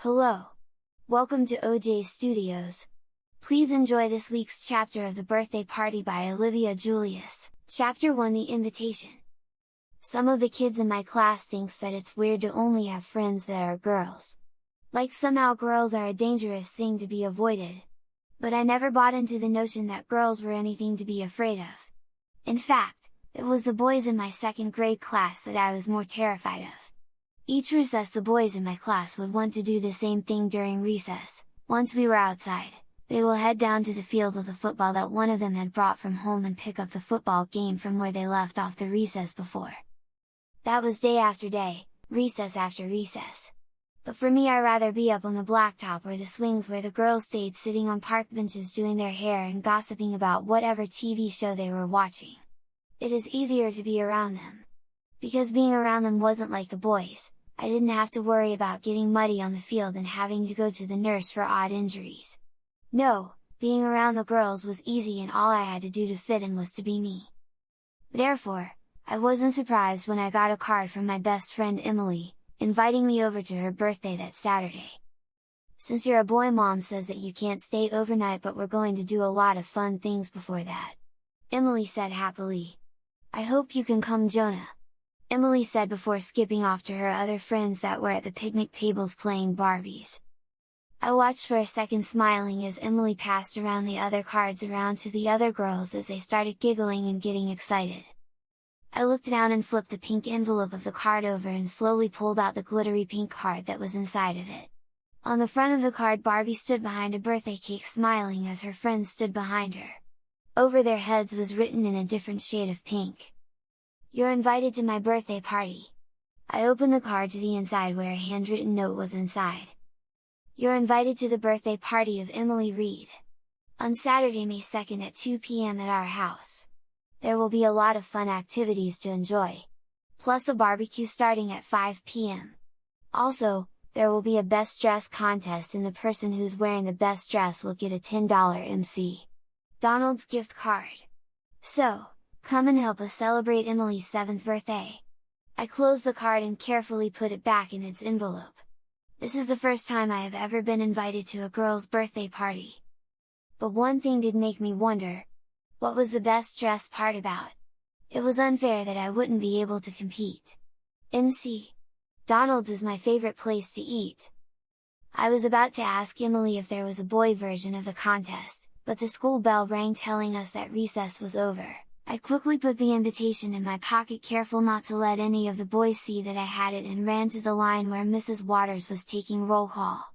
Hello! Welcome to OJ Studios. Please enjoy this week's chapter of The Birthday Party by Olivia Julius, Chapter 1 The Invitation. Some of the kids in my class thinks that it's weird to only have friends that are girls. Like somehow girls are a dangerous thing to be avoided. But I never bought into the notion that girls were anything to be afraid of. In fact, it was the boys in my second grade class that I was more terrified of. Each recess the boys in my class would want to do the same thing during recess. Once we were outside, they will head down to the field with a football that one of them had brought from home and pick up the football game from where they left off the recess before. That was day after day, recess after recess. But for me, I'd rather be up on the blacktop or the swings where the girls stayed sitting on park benches doing their hair and gossiping about whatever TV show they were watching. It is easier to be around them. Because being around them wasn't like the boys, I didn't have to worry about getting muddy on the field and having to go to the nurse for odd injuries. No, being around the girls was easy and all I had to do to fit in was to be me. Therefore, I wasn't surprised when I got a card from my best friend Emily, inviting me over to her birthday that Saturday. "Since you're a boy, Mom says that you can't stay overnight, but we're going to do a lot of fun things before that," Emily said happily. "I hope you can come, Jonah," Emily said before skipping off to her other friends that were at the picnic tables playing Barbies. I watched for a second smiling as Emily passed around the other cards around to the other girls as they started giggling and getting excited. I looked down and flipped the pink envelope of the card over and slowly pulled out the glittery pink card that was inside of it. On the front of the card, Barbie stood behind a birthday cake smiling as her friends stood behind her. Over their heads was written in a different shade of pink, "You're invited to my birthday party." I opened the card to the inside where a handwritten note was inside. "You're invited to the birthday party of Emily Reed. On Saturday, May 2nd at 2 p.m. at our house. There will be a lot of fun activities to enjoy. Plus a barbecue starting at 5 p.m. Also, there will be a best dress contest and the person who's wearing the best dress will get a $10 MC Donald's gift card. So, come and help us celebrate Emily's 7th birthday." I closed the card and carefully put it back in its envelope. This is the first time I have ever been invited to a girl's birthday party. But one thing did make me wonder, what was the best dress part about? It was unfair that I wouldn't be able to compete. MC Donald's is my favorite place to eat. I was about to ask Emily if there was a boy version of the contest, but the school bell rang telling us that recess was over. I quickly put the invitation in my pocket, careful not to let any of the boys see that I had it, and ran to the line where Mrs. Waters was taking roll call.